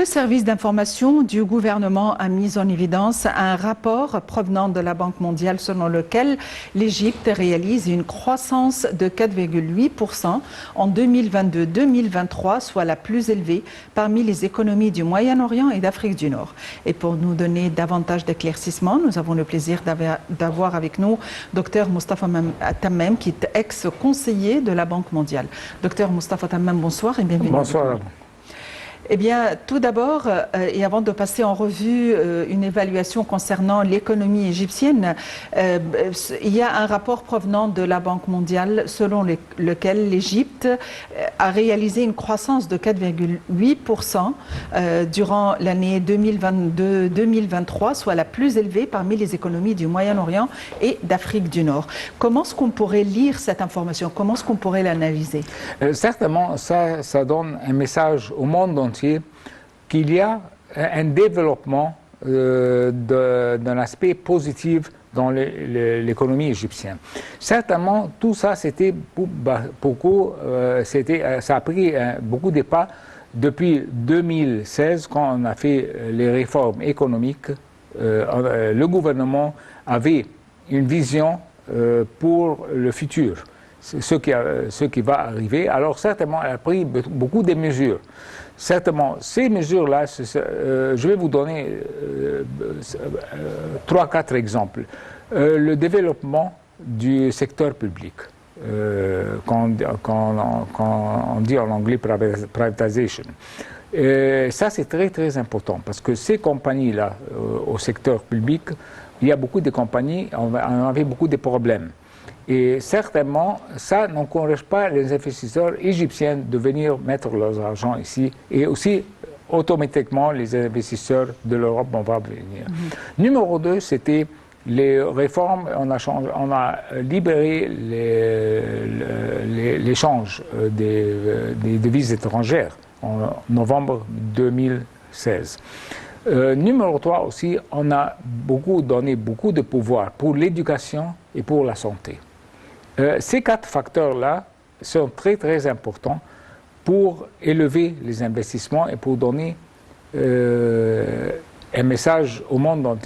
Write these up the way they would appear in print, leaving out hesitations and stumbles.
Le service d'information du gouvernement a mis en évidence un rapport provenant de la Banque mondiale selon lequel l'Égypte réalise une croissance de 4,8% en 2022-2023, soit la plus élevée parmi les économies du Moyen-Orient et d'Afrique du Nord. Et pour nous donner davantage d'éclaircissements, nous avons le plaisir d'avoir avec nous Dr Moustapha Tammem, qui est ex-conseiller de la Banque mondiale. Dr Moustapha Tammem, bonsoir et bienvenue. Bonsoir. Eh bien, tout d'abord, et avant de passer en revue une évaluation concernant l'économie égyptienne, il y a un rapport provenant de la Banque mondiale selon lequel l'Égypte a réalisé une croissance de 4,8% durant l'année 2022-2023, soit la plus élevée parmi les économies du Moyen-Orient et d'Afrique du Nord. Comment est-ce qu'on pourrait lire cette information? Comment est-ce qu'on pourrait l'analyser? Certainement, ça donne un message au monde entier qu'il y a un développement d'un aspect positif dans l'économie égyptienne. Certainement, tout ça, c'était beaucoup, ça a pris beaucoup de pas depuis 2016, quand on a fait les réformes économiques. Le gouvernement avait une vision pour le futur, ce qui va arriver. Alors certainement, elle a pris beaucoup de mesures. Certainement, ces mesures-là, je vais vous donner 3-4 exemples. Le développement du secteur public, quand on dit en anglais privatization. Ça, c'est très, très important, parce que ces compagnies-là, au secteur public, il y a beaucoup de compagnies, on avait beaucoup de problèmes. Et certainement, ça n'encourage pas les investisseurs égyptiens de venir mettre leur argent ici. Et aussi, automatiquement, les investisseurs de l'Europe vont venir. Numéro 2, c'était les réformes. On a libéré l'échange des devises étrangères en novembre 2016. Numéro 3 aussi, on a donné beaucoup de pouvoir pour l'éducation et pour la santé. Ces 4 facteurs-là sont très, très importants pour élever les investissements et pour donner un message au monde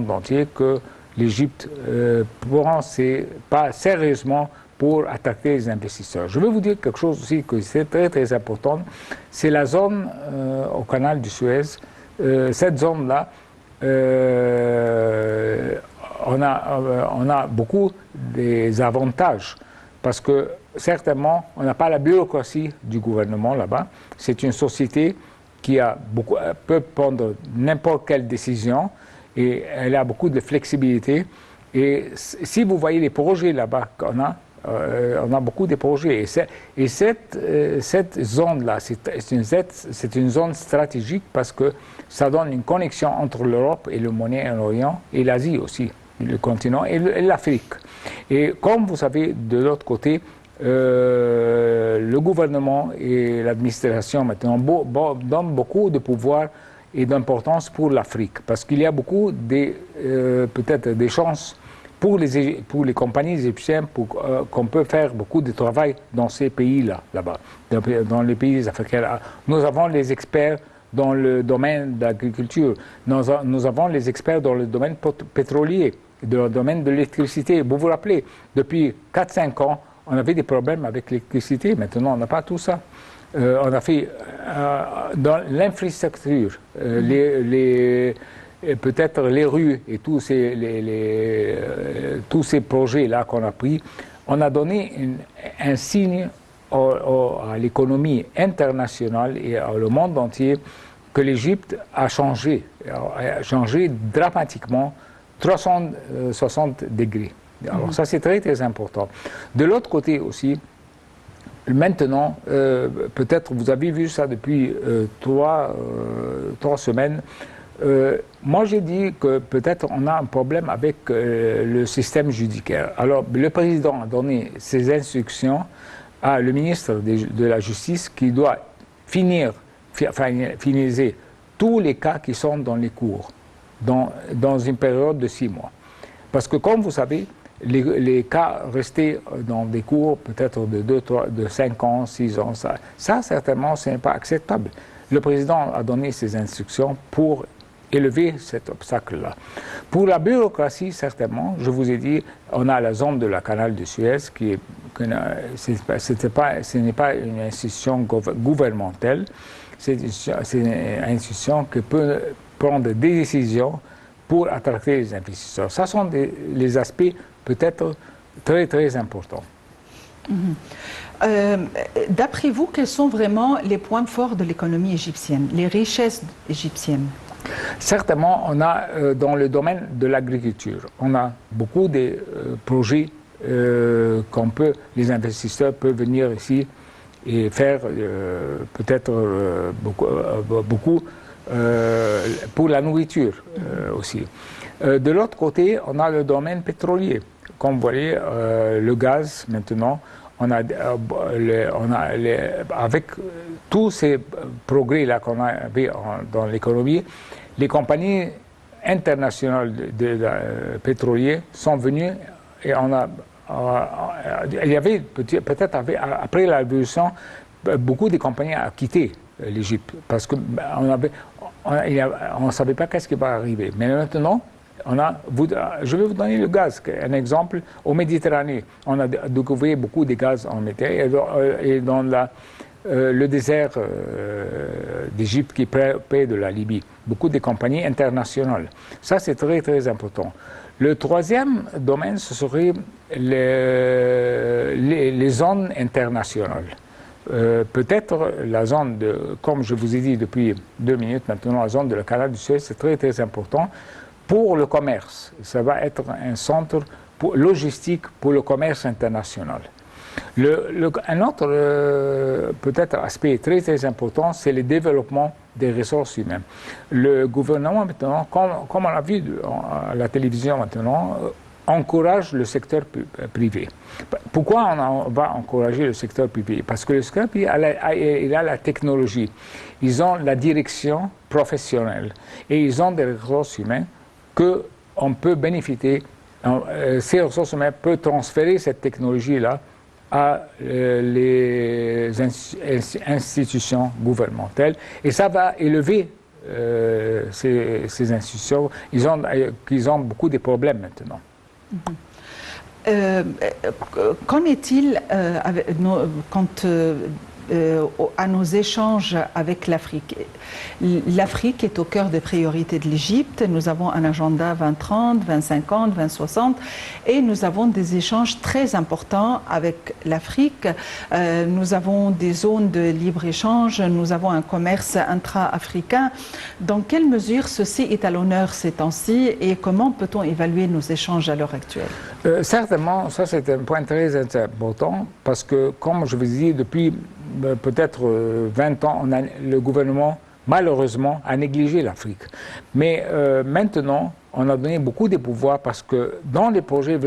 entier que l'Égypte prend pas sérieusement pour attaquer les investisseurs. Je vais vous dire quelque chose aussi que c'est très, très important. C'est la zone au canal du Suez. Cette zone-là, on a beaucoup des avantages parce que certainement on n'a pas la bureaucratie du gouvernement là-bas. C'est une société qui peut prendre n'importe quelle décision et elle a beaucoup de flexibilité. Et si vous voyez les projets là-bas qu'on a, on a beaucoup de projets. Et cette zone-là, c'est une zone stratégique parce que ça donne une connexion entre l'Europe et le Moyen-Orient et l'Asie aussi, le continent et l'Afrique. Et comme vous savez, de l'autre côté, le gouvernement et l'administration maintenant donnent beaucoup de pouvoir et d'importance pour l'Afrique parce qu'il y a beaucoup peut-être des chances pour les compagnies égyptiennes qu'on peut faire beaucoup de travail dans ces pays-là, là-bas, dans les pays africains. Nous avons les experts dans le domaine de l'agriculture, nous avons les experts dans le domaine pétrolier, dans le domaine de l'électricité. Vous vous rappelez, depuis 4-5 ans, on avait des problèmes avec l'électricité. Maintenant, on n'a pas tout ça. On a fait dans l'infrastructure, peut-être les rues et tous ces projets-là qu'on a pris, on a donné un signe à l'économie internationale et au monde entier que l'Égypte a changé dramatiquement, 360 degrés. Alors ça, c'est très, très important. De l'autre côté aussi, maintenant, peut-être vous avez vu ça depuis 3 semaines, moi, j'ai dit que peut-être on a un problème avec le système judiciaire. Alors, le président a donné ses instructions à le ministre de la Justice qui doit finaliser tous les cas qui sont dans les cours dans une période de 6 mois. Parce que, comme vous savez, les cas restés dans des cours peut-être de 5 ans, 6 ans, ça certainement, ce n'est pas acceptable. Le président a donné ses instructions pour élever cet obstacle-là. Pour la bureaucratie, certainement, je vous ai dit, on a la zone de la canal de Suez ce n'est pas une institution gouvernementale, c'est une institution qui peut prendre des décisions pour attraper les investisseurs. Ça sont les aspects peut-être très, très importants. D'après vous, quels sont vraiment les points forts de l'économie égyptienne, les richesses égyptiennes? Certainement, on a dans le domaine de l'agriculture, on a beaucoup de projets les investisseurs peuvent venir ici et faire peut-être beaucoup pour la nourriture aussi. De l'autre côté, on a le domaine pétrolier. Comme vous voyez, le gaz maintenant, avec tous ces progrès-là qu'on a dans l'économie, les compagnies internationales pétrolières sont venues et il y avait peut-être après la révolution, beaucoup de compagnies ont quitté l'Égypte parce qu'on ne savait pas qu'est-ce qui va arriver. Mais maintenant, je vais vous donner le gaz, un exemple. Au Méditerranée, on a découvert beaucoup de gaz en métal et dans le désert d'Égypte qui est près de la Libye. Beaucoup de compagnies internationales. Ça, c'est très, très important. Le troisième domaine, ce serait les zones internationales. Peut-être la zone comme je vous ai dit depuis 2 minutes maintenant, la zone de la canal du Suez, c'est très, très important pour le commerce. Ça va être un centre logistique pour le commerce international. Un autre peut-être aspect très très important, c'est le développement des ressources humaines. Le gouvernement maintenant, comme on l'a vu à la télévision maintenant, encourage le secteur privé. Pourquoi on va encourager le secteur privé? Parce que le secteur privé il a la technologie, ils ont la direction professionnelle et ils ont des ressources humaines qu'on peut bénéficier. Ces ressources humaines peuvent transférer cette technologie-là à les institutions gouvernementales et ça va élever ces institutions. Ils ont beaucoup de problèmes maintenant. Qu'en est-il à nos échanges avec l'Afrique? L'Afrique est au cœur des priorités de l'Égypte. Nous avons un agenda 2030, 2050, 2060 et nous avons des échanges très importants avec l'Afrique. Nous avons des zones de libre-échange, nous avons un commerce intra-africain. Dans quelle mesure ceci est à l'honneur ces temps-ci et comment peut-on évaluer nos échanges à l'heure actuelle? Certainement, ça c'est un point très important parce que, comme je vous dis, depuis peut-être 20 ans, le gouvernement, malheureusement, a négligé l'Afrique. Mais maintenant, on a donné beaucoup de pouvoirs parce que dans les projets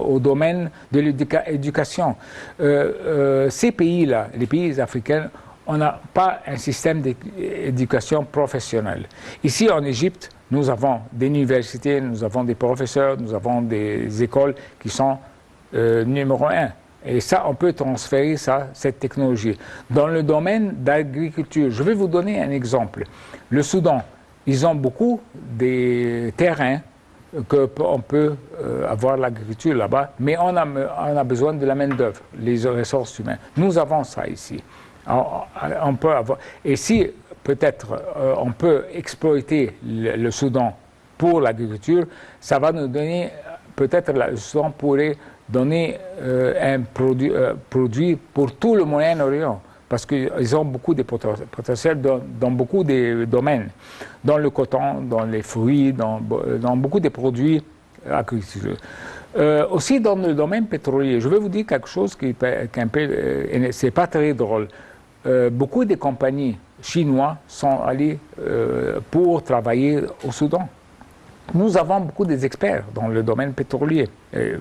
au domaine de l'éducation, ces pays-là, les pays africains, on n'a pas un système d'éducation professionnelle. Ici, en Égypte, nous avons des universités, nous avons des professeurs, nous avons des écoles qui sont numéro 1. Et ça, on peut transférer cette technologie. Dans le domaine d'agriculture, je vais vous donner un exemple. Le Soudan, ils ont beaucoup de terrains qu'on peut avoir l'agriculture là-bas, mais on a besoin de la main-d'œuvre, les ressources humaines. Nous avons ça ici. On peut avoir, et si peut-être on peut exploiter le Soudan pour l'agriculture, ça va nous donner, peut-être le Soudan pourrait donner un produit pour tout le Moyen-Orient, parce qu'ils ont beaucoup de potentiel dans beaucoup de domaines, dans le coton, dans les fruits, dans beaucoup de produits agriculturels. Aussi dans le domaine pétrolier, je vais vous dire quelque chose qui est un peu, c'est pas très drôle. Beaucoup de compagnies chinoises sont allées pour travailler au Soudan. Nous avons beaucoup d'experts dans le domaine pétrolier,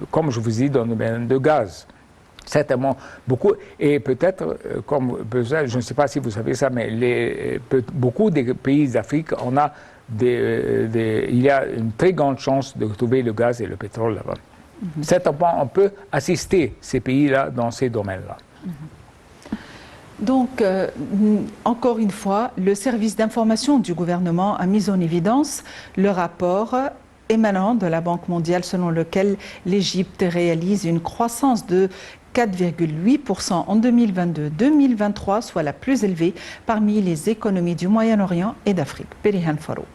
comme je vous dis, dans le domaine de gaz. Certainement beaucoup, et peut-être, comme je ne sais pas si vous savez ça, mais beaucoup de pays d'Afrique, il y a une très grande chance de trouver le gaz et le pétrole là-bas. Certainement, on peut assister ces pays-là dans ces domaines-là. Donc, encore une fois, le service d'information du gouvernement a mis en évidence le rapport émanant de la Banque mondiale selon lequel l'Égypte réalise une croissance de 4,8% en 2022-2023, soit la plus élevée parmi les économies du Moyen-Orient et d'Afrique. Perihan Faro.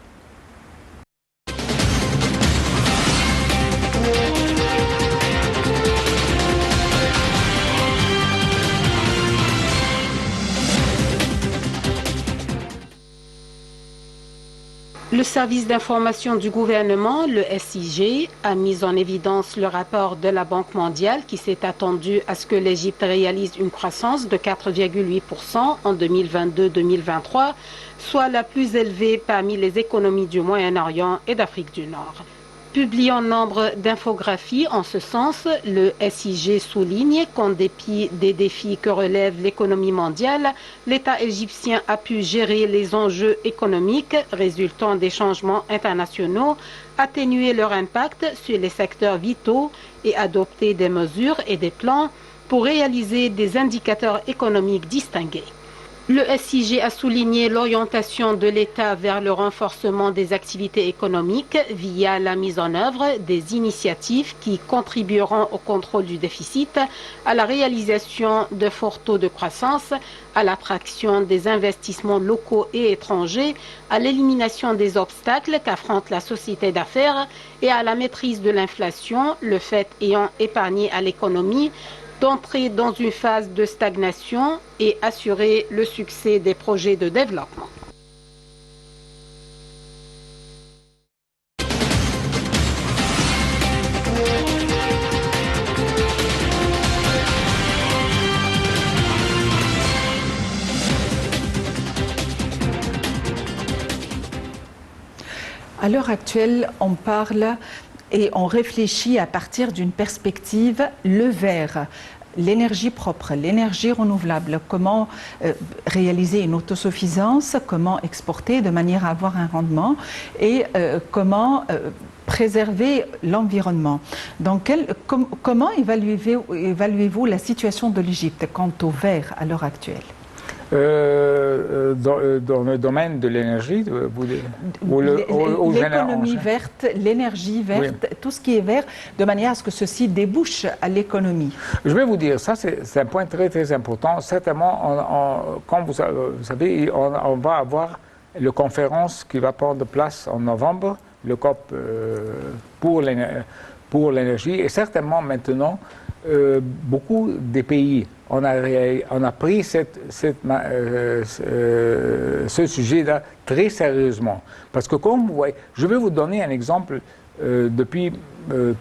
Le service d'information du gouvernement, le SIG, a mis en évidence le rapport de la Banque mondiale qui s'est attendu à ce que l'Égypte réalise une croissance de 4,8% en 2022-2023, soit la plus élevée parmi les économies du Moyen-Orient et d'Afrique du Nord. Publiant nombre d'infographies en ce sens, le SIG souligne qu'en dépit des défis que relève l'économie mondiale, l'État égyptien a pu gérer les enjeux économiques résultant des changements internationaux, atténuer leur impact sur les secteurs vitaux et adopter des mesures et des plans pour réaliser des indicateurs économiques distingués. Le SIG a souligné l'orientation de l'État vers le renforcement des activités économiques via la mise en œuvre des initiatives qui contribueront au contrôle du déficit, à la réalisation de forts taux de croissance, à l'attraction des investissements locaux et étrangers, à l'élimination des obstacles qu'affronte la société d'affaires et à la maîtrise de l'inflation, le fait ayant épargné à l'économie d'entrer dans une phase de stagnation et assurer le succès des projets de développement. À l'heure actuelle, on parle et on réfléchit à partir d'une perspective le vert, l'énergie propre, l'énergie renouvelable, comment réaliser une autosuffisance, comment exporter de manière à avoir un rendement et comment préserver l'environnement. Donc, comment évaluez-vous la situation de l'Égypte quant au vert à l'heure actuelle? Dans le domaine de l'énergie, l'économie verte, l'énergie verte, oui. Tout ce qui est vert, de manière à ce que ceci débouche à l'économie. Je vais vous dire, ça c'est un point très très important. Certainement, comme vous savez, on va avoir la conférence qui va prendre place en novembre, le COP pour l'énergie, et certainement maintenant, beaucoup des pays, on a pris ce sujet-là très sérieusement. Parce que comme vous voyez, je vais vous donner un exemple. Depuis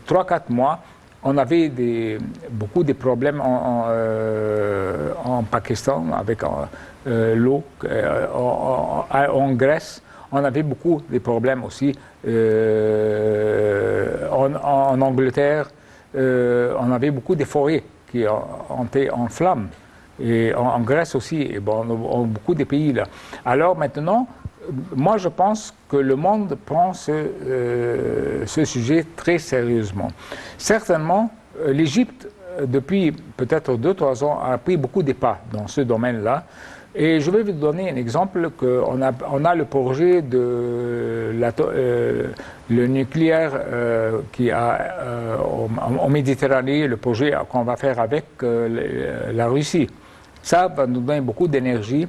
3-4 mois, on avait beaucoup de problèmes en Pakistan avec l'eau, en Grèce. On avait beaucoup de problèmes aussi en Angleterre. On avait beaucoup de forêts qui ont été en flammes, et en Grèce aussi, et bon, beaucoup de pays là. Alors maintenant, moi je pense que le monde prend ce sujet très sérieusement. Certainement, l'Égypte, depuis peut-être 2-3 ans, a pris beaucoup de pas dans ce domaine-là. Et je vais vous donner un exemple, qu'on a le projet de le nucléaire qui a en Méditerranée, le projet qu'on va faire avec la Russie. Ça va nous donner beaucoup d'énergie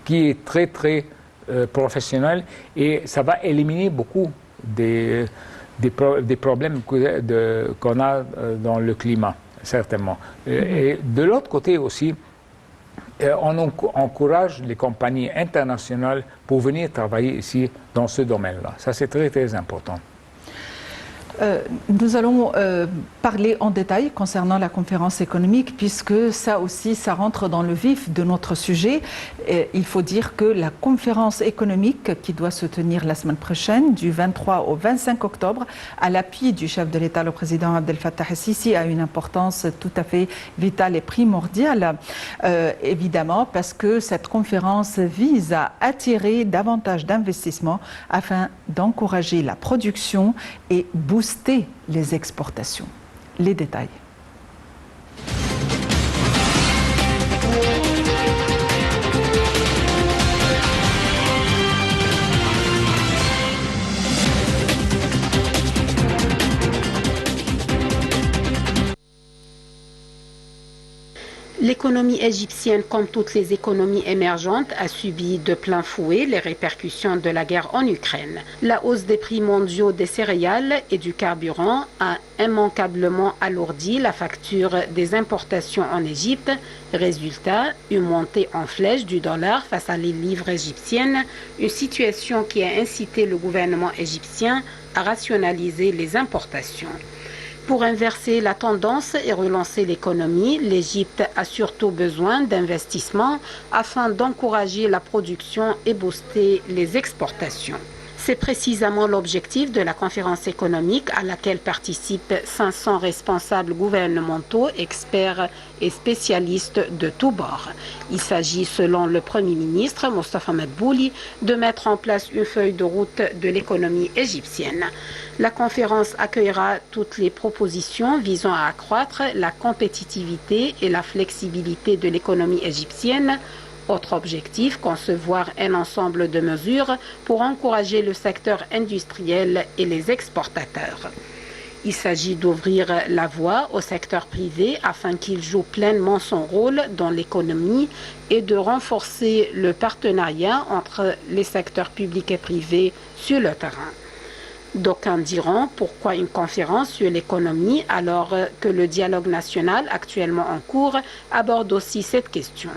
qui est très très professionnelle, et ça va éliminer beaucoup des problèmes qu'on a dans le climat, certainement. Et de l'autre côté aussi, on encourage les compagnies internationales pour venir travailler ici dans ce domaine-là. Ça, c'est très, très important. Nous allons parler en détail concernant la conférence économique, puisque ça aussi, ça rentre dans le vif de notre sujet. Et il faut dire que la conférence économique qui doit se tenir la semaine prochaine, du 23 au 25 octobre, à l'appui du chef de l'État, le président Abdel Fattah el-Sisi, a une importance tout à fait vitale et primordiale, évidemment, parce que cette conférence vise à attirer davantage d'investissements afin d'encourager la production et booster les exportations. Les détails. L'économie égyptienne, comme toutes les économies émergentes, a subi de plein fouet les répercussions de la guerre en Ukraine. La hausse des prix mondiaux des céréales et du carburant a immanquablement alourdi la facture des importations en Égypte. Résultat, une montée en flèche du dollar face à les livres égyptiennes, une situation qui a incité le gouvernement égyptien à rationaliser les importations. Pour inverser la tendance et relancer l'économie, l'Égypte a surtout besoin d'investissements afin d'encourager la production et booster les exportations. C'est précisément l'objectif de la conférence économique à laquelle participent 500 responsables gouvernementaux, experts et spécialistes de tous bords. Il s'agit, selon le Premier ministre Mostafa Madbouli, de mettre en place une feuille de route de l'économie égyptienne. La conférence accueillera toutes les propositions visant à accroître la compétitivité et la flexibilité de l'économie égyptienne. Autre objectif, concevoir un ensemble de mesures pour encourager le secteur industriel et les exportateurs. Il s'agit d'ouvrir la voie au secteur privé afin qu'il joue pleinement son rôle dans l'économie et de renforcer le partenariat entre les secteurs publics et privés sur le terrain. D'aucuns diront pourquoi une conférence sur l'économie alors que le dialogue national actuellement en cours aborde aussi cette question.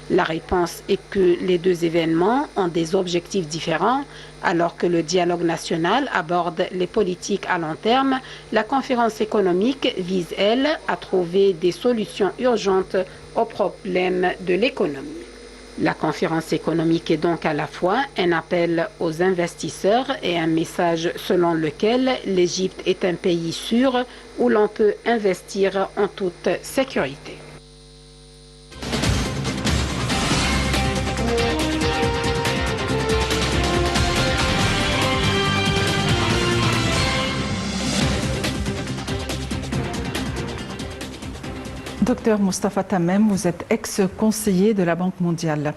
La réponse est que les deux événements ont des objectifs différents. Alors que le dialogue national aborde les politiques à long terme, la conférence économique vise, elle, à trouver des solutions urgentes aux problèmes de l'économie. La conférence économique est donc à la fois un appel aux investisseurs et un message selon lequel l'Égypte est un pays sûr où l'on peut investir en toute sécurité. Docteur Mostafa Tamem, vous êtes ex-conseiller de la Banque mondiale.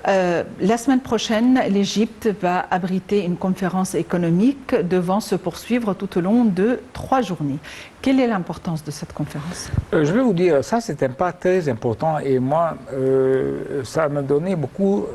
La semaine prochaine, l'Égypte va abriter une conférence économique devant se poursuivre tout au long de 3 journées. Quelle est l'importance de cette conférence? Je vais vous dire, ça c'est un pas très important et moi, ça m'a donné beaucoup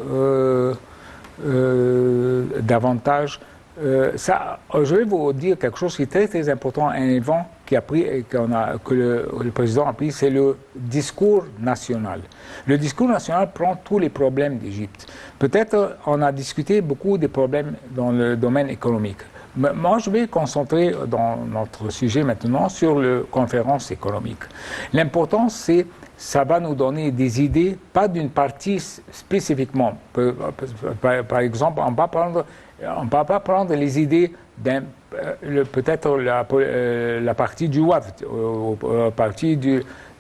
d'avantages. Je vais vous dire quelque chose qui est très très important, un événement que le président a pris, c'est le discours national. Le discours national prend tous les problèmes d'Égypte. Peut-être on a discuté beaucoup des problèmes dans le domaine économique. Mais moi, je vais concentrer dans notre sujet maintenant sur la conférence économique. L'important, c'est ça va nous donner des idées, pas d'une partie spécifiquement. Par exemple, on ne va pas prendre les idées peut-être la partie du WAF, la partie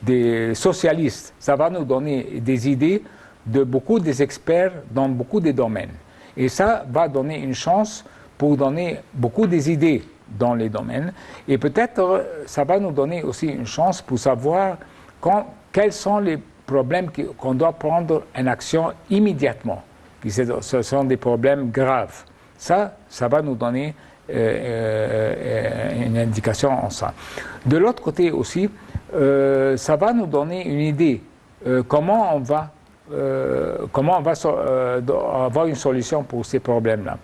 des socialistes. Ça va nous donner des idées de beaucoup des experts dans beaucoup de domaines. Et ça va donner une chance pour donner beaucoup des idées dans les domaines. Et peut-être ça va nous donner aussi une chance pour savoir quels sont les problèmes qu'on doit prendre en action immédiatement. Ce sont des problèmes graves. Ça va nous donner une indication en ça. De l'autre côté aussi, ça va nous donner une idée comment on va avoir une solution pour ces problèmes-là.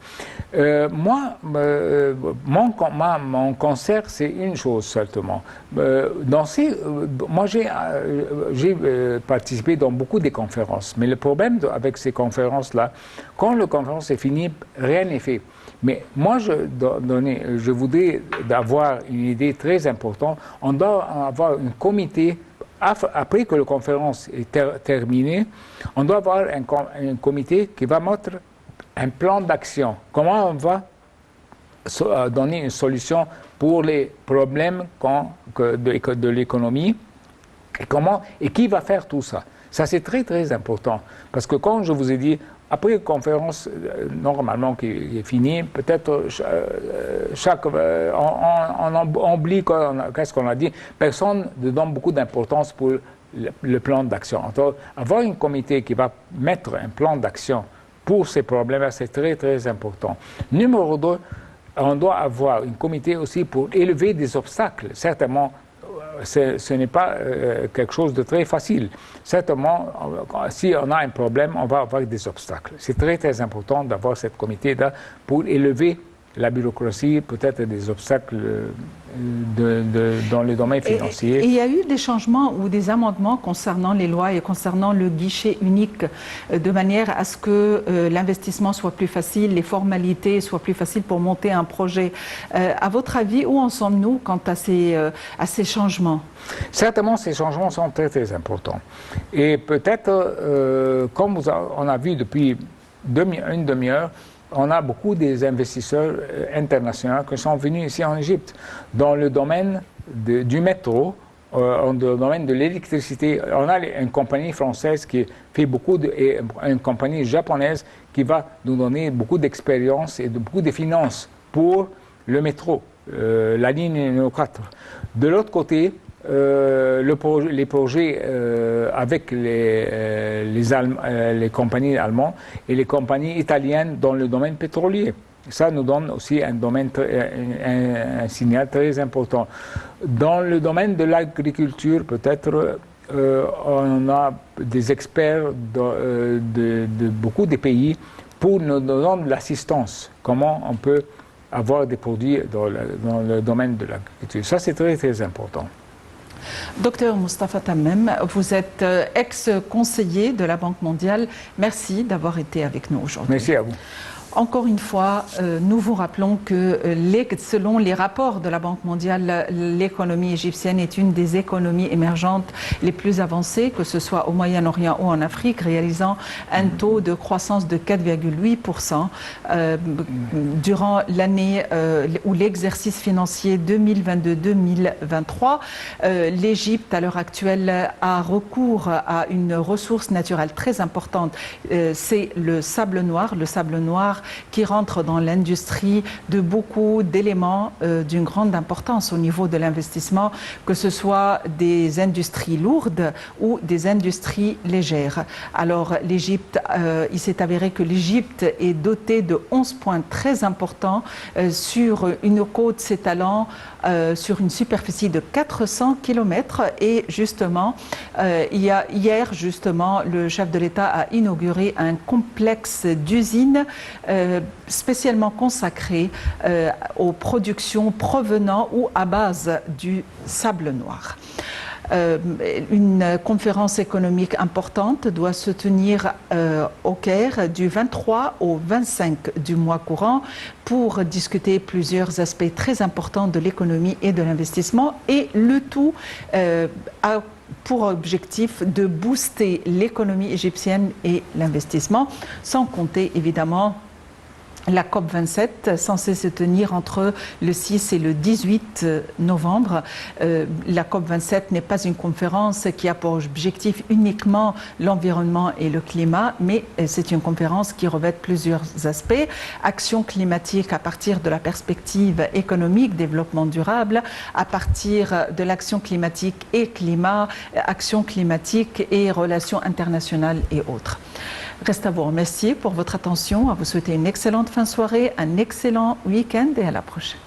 Mon concert, c'est une chose seulement. Moi, j'ai participé dans beaucoup de conférences, mais le problème avec ces conférences-là, quand la conférence est finie, rien n'est fait. Mais moi, je voudrais avoir une idée très importante. On doit avoir un comité. Après que la conférence est terminée, on doit avoir un comité qui va mettre un plan d'action. Comment on va donner une solution pour les problèmes de l'économie et qui va faire tout ça. Ça, c'est très, très important. Parce que comme je vous ai dit, après la conférence, normalement, qui est finie, peut-être on oublie qu'est-ce qu'on a dit. Personne ne donne beaucoup d'importance pour le plan d'action. Donc, avoir un comité qui va mettre un plan d'action pour ces problèmes, c'est très, très important. Numéro 2, on doit avoir un comité aussi pour élever des obstacles. Certainement, ce n'est pas quelque chose de très facile. Certainement, si on a un problème, on va avoir des obstacles. C'est très, très important d'avoir ce comité-là pour élever la bureaucratie, peut-être des obstacles dans le domaine financier. Et il y a eu des changements ou des amendements concernant les lois et concernant le guichet unique, de manière à ce que l'investissement soit plus facile, les formalités soient plus faciles pour monter un projet. À votre avis, où en sommes-nous quant à ces changements? Certainement, ces changements sont très, très importants. Et peut-être, comme on a vu depuis une demi-heure, on a beaucoup des investisseurs internationaux qui sont venus ici en Égypte dans le domaine du métro, dans le domaine de l'électricité. On a une compagnie française qui fait beaucoup et une compagnie japonaise qui va nous donner beaucoup d'expérience et beaucoup de finances pour le métro, la ligne numéro 4. De l'autre côté, les projets avec les compagnies allemandes et les compagnies italiennes dans le domaine pétrolier. Ça nous donne aussi un signal très important. Dans le domaine de l'agriculture, peut-être, on a des experts de beaucoup de pays pour nous donner de l'assistance. Comment on peut avoir des produits dans le domaine de l'agriculture. Ça, c'est très, très important. Docteur Moustapha Tammem, vous êtes ex-conseiller de la Banque mondiale. Merci d'avoir été avec nous aujourd'hui. Merci à vous. Encore une fois, nous vous rappelons que selon les rapports de la Banque mondiale, l'économie égyptienne est une des économies émergentes les plus avancées, que ce soit au Moyen-Orient ou en Afrique, réalisant un taux de croissance de 4,8% durant l'année ou l'exercice financier 2022-2023. L'Égypte, à l'heure actuelle, a recours à une ressource naturelle très importante, c'est le sable noir. Le sable noir qui rentre dans l'industrie de beaucoup d'éléments d'une grande importance au niveau de l'investissement, que ce soit des industries lourdes ou des industries légères. Alors l'Égypte, il s'est avéré que l'Égypte est dotée de 11 points très importants sur une côte s'étalant sur une superficie de 400 km et justement, hier, le chef de l'État a inauguré un complexe d'usines spécialement consacré aux productions provenant ou à base du sable noir. Une conférence économique importante doit se tenir au Caire du 23 au 25 du mois courant pour discuter plusieurs aspects très importants de l'économie et de l'investissement, et le tout a pour objectif de booster l'économie égyptienne et l'investissement, sans compter évidemment la COP27, censée se tenir entre le 6 et le 18 novembre. La COP27 n'est pas une conférence qui a pour objectif uniquement l'environnement et le climat, mais c'est une conférence qui revêt plusieurs aspects. Action climatique à partir de la perspective économique, développement durable, à partir de l'action climatique et climat, action climatique et relations internationales et autres. Reste à vous remercier pour votre attention, à vous souhaiter une excellente fin de soirée, un excellent week-end et à la prochaine.